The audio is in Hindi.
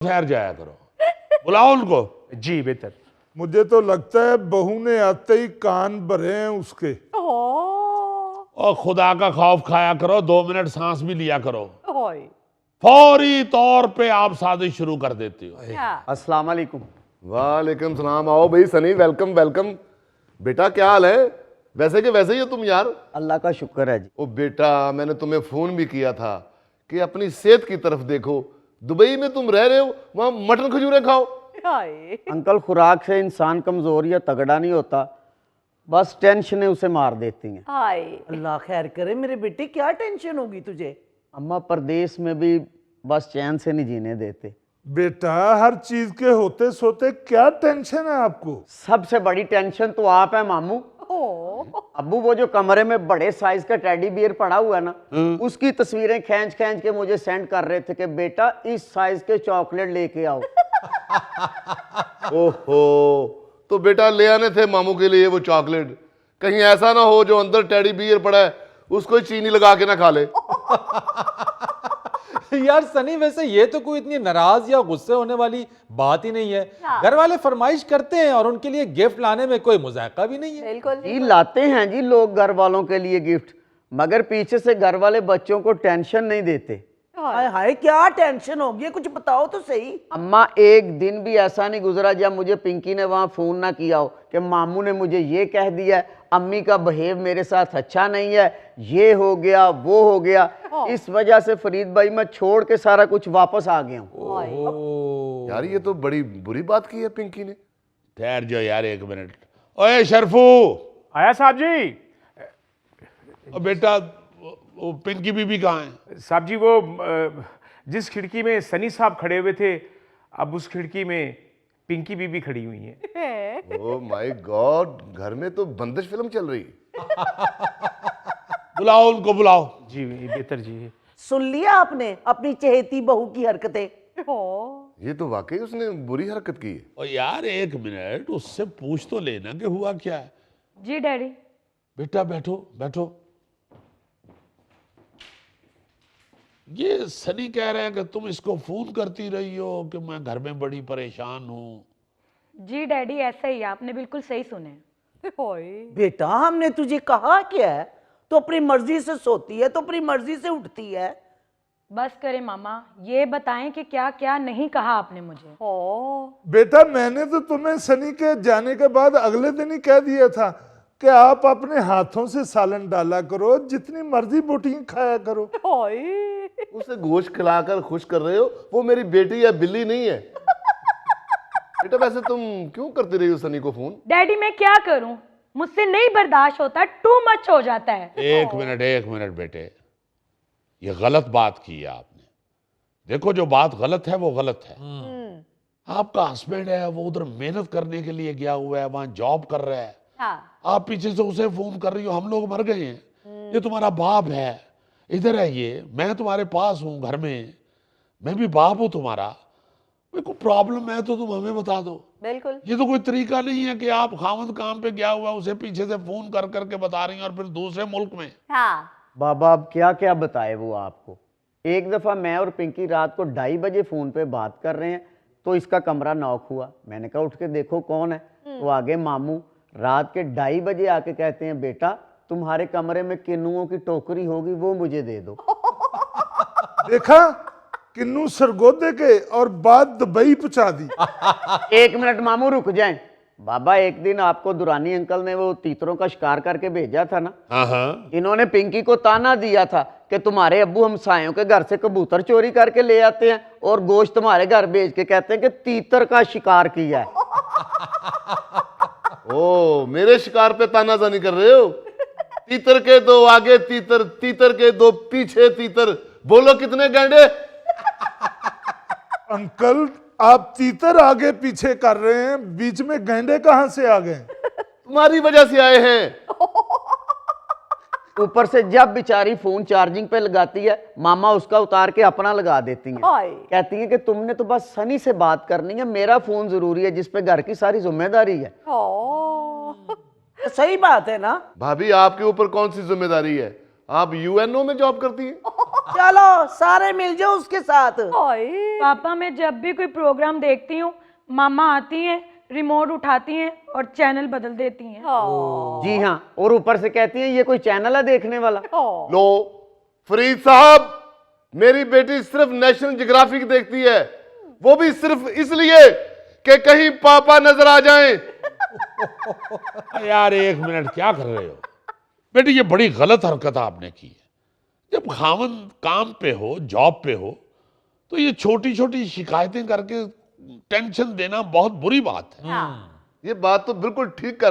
ठहर जाया करो, बुलाओ उनको। जी बेहतर। मुझे तो लगता है बहू ने आते ही कान भरे हैं उसके। और खुदा का खौफ खाया करो, 2 मिनट सांस भी लिया करो। फौरी तौर पे आप साजिश शुरू कर देती हो। अस्सलाम वालेकुम। वालेकुम सलाम। आओ भाई सनी, वेलकम वेलकम। बेटा क्या हाल है? वैसे के वैसे ही हो तुम यार। अल्लाह का शुक्र है जी। ओ बेटा, मैंने तुम्हें फोन भी किया था कि अपनी सेहत की तरफ देखो। दुबई में तुम रह रहे हो, वहां मटन खजूरें खाओ। अंकल, खुराक से इंसान कमजोर या तगड़ा नहीं होता, बस टेंशनें उसे मार देती हैं। अल्लाह खैर करे मेरे बेटे, क्या टेंशन होगी तुझे? अम्मा परदेश में भी बस चैन से नहीं जीने देते। बेटा, हर चीज के होते सोते क्या टेंशन है आपको? सबसे बड़ी टेंशन तो आप है मामू। अब्बू, वो जो कमरे में बड़े साइज का टेडी बियर पड़ा हुआ है ना, उसकी तस्वीरें खींच खींच के मुझे सेंड कर रहे थे कि बेटा इस साइज के चॉकलेट लेके आओ। ओहो, तो बेटा ले आने थे मामू के लिए वो चॉकलेट। कहीं ऐसा ना हो जो अंदर टेडी बियर पड़ा है उसको ही चीनी लगा के ना खा ले। यार सनी, वैसे ये तो कोई इतनी नाराज या गुस्से होने वाली बात ही नहीं है। घर वाले फरमाइश करते हैं और उनके लिए गिफ्ट लाने में कोई मुज़ायका भी नहीं है। जी लाते हैं जी लोग घर वालों के लिए गिफ्ट, मगर पीछे से घर वाले बच्चों को टेंशन नहीं देते। हाय हाय, क्या टेंशन होगी? कुछ बताओ तो सही। अम्मा, एक दिन भी ऐसा नहीं गुजरा जब मुझे पिंकी ने वहां फोन ना किया हो कि मामू ने मुझे ये कह दिया, अम्मी का बिहेव मेरे साथ अच्छा नहीं है, ये हो गया वो हो गया। इस वजह से फरीद भाई मैं छोड़ के सारा कुछ वापस आ गया हूँ। यार ये तो बड़ी बुरी बात की है पिंकी ने। ठहर जाओ यार 1 मिनट। ओए शरफू, आया साहब जी। और बेटा वो पिंकी बीबी कहाँ है? साहब जी, वो जिस खिड़की में सनी साहब खड़े हुए थे, अब उस खिड़की में पिंकी बीबी खड़ी हुई हैं। ओ माय गॉड, घर में तो बंदिश फिल्म चल रही। बुलाओ उनको, बुलाओ। जी बेहतर जी। सुन लिया आपने अपनी चहेती बहू की हरकतें? ये तो वाकई उसने बुरी हरकत की है। और यार 1 मिनट उससे पूछ तो लेना कि हुआ क्या है। जी डैडी। बेटा बैठो बैठो। ये सनी कह रहे हैं कि तुम इसको फोन करती रही हो कि मैं घर में बड़ी परेशान हूँ। जी डैडी, ऐसा ही है, आपने बिल्कुल सही सुने। बेटा, हमने तुझे कहा क्या है? तो अपनी मर्जी से सोती है तो अपनी मर्जी से उठती है। बस करें मामा, ये बताएं कि क्या क्या नहीं कहा आपने मुझे। बेटा, मैंने तो तुम्हें सनी के जाने के बाद अगले दिन ही कह दिया था कि आप अपने हाथों से सालन डाला करो, जितनी मर्जी बोटियां खाया करो। उसे गोश्त खिलाकर खुश कर रहे हो, वो मेरी बेटी या बिल्ली नहीं है। बेटा वैसे तुम क्यों करती रही हो सनी को फोन? डैडी मैं क्या करूं, मुझसे नहीं बर्दाश्त होता, टू मच हो जाता है। 1 मिनट बेटे, ये गलत बात की है आपने। देखो जो बात गलत है वो गलत है। आपका हस्बैंड है, वो उधर मेहनत करने के लिए गया हुआ है, वहां जॉब कर रहा है। आप पीछे से उसे फोन कर रही हो, हम लोग मर गए हैं, ये तुम्हारा बाप है, इधर है, ये मैं तुम्हारे पास हूं घर में, मैं भी बाप हूं तुम्हारा, कोई प्रॉब्लम है तो तुम हमें बता दो। बिल्कुल। ये तो कोई तरीका नहीं है कि आप खामद काम पे गया हुआ उसे पीछे से फोन कर करके बता रही हैं और फिर दूसरे मुल्क में। बाबा, अब क्या क्या बताए वो आपको। एक दफा मैं और पिंकी रात को 2:30 बजे फोन पे बात कर रहे हैं तो इसका कमरा नॉक हुआ। मैंने कहा उठ के देखो कौन है, तो आगे मामू रात के 2:30 बजे आके कहते हैं, बेटा तुम्हारे कमरे में किन्नुओं की टोकरी होगी, वो मुझे दे दो। देखा, किन्नू सरगोदे के और बात दुबई पहुंचा दी। 1 मिनट मामू, रुक जाएं। बाबा, एक दिन आपको दुरानी अंकल ने वो तीतरों का शिकार करके भेजा था ना, हाँ। इन्होंने पिंकी को ताना दिया था कि तुम्हारे अब्बू हमसायों के घर से कबूतर चोरी करके ले आते हैं और गोश्त तुम्हारे घर भेज के कहते हैं कि तीतर का शिकार किया है। ओ, मेरे शिकार पे तानाजानी कर रहे हो? तीतर के 2 आगे तीतर, तीतर के 2 पीछे तीतर, बोलो कितने गैंडे? अंकल, आप तीतर आगे पीछे कर रहे हैं, बीच में गैंडे कहां से आ गए? तुम्हारी वजह से आए हैं। ऊपर से जब बेचारी फोन चार्जिंग पे लगाती है, मामा उसका उतार के अपना लगा देती हैं। कहती हैं कि तुमने तो बस सनी से बात करनी है, मेरा फोन जरूरी है जिस पे घर की सारी जिम्मेदारी है। सही बात है ना भाभी, आपके ऊपर कौन सी जिम्मेदारी है? आप यूएनओ में जॉब करती हैं? चलो सारे मिल जाओ उसके साथ। पापा मैं जब भी कोई प्रोग्राम देखती हूँ मामा आती हैं, रिमोट उठाती हैं और चैनल बदल देती हैं। जी हाँ, और ऊपर से कहती हैं ये कोई चैनल है देखने वाला। लो फरीद साहब, मेरी बेटी सिर्फ नेशनल ज्योग्राफिक देखती है, वो भी सिर्फ इसलिए कि कहीं पापा नजर आ जाएं। यार एक मिनट, क्या कर रहे हो बेटी? ये बड़ी गलत हरकत आपने की है। जब खामन काम पे हो, जॉब पे हो, तो ये छोटी छोटी शिकायतें करके टेंशन देना बहुत बुरी बात है। ये बात तो बिल्कुल ठीक कर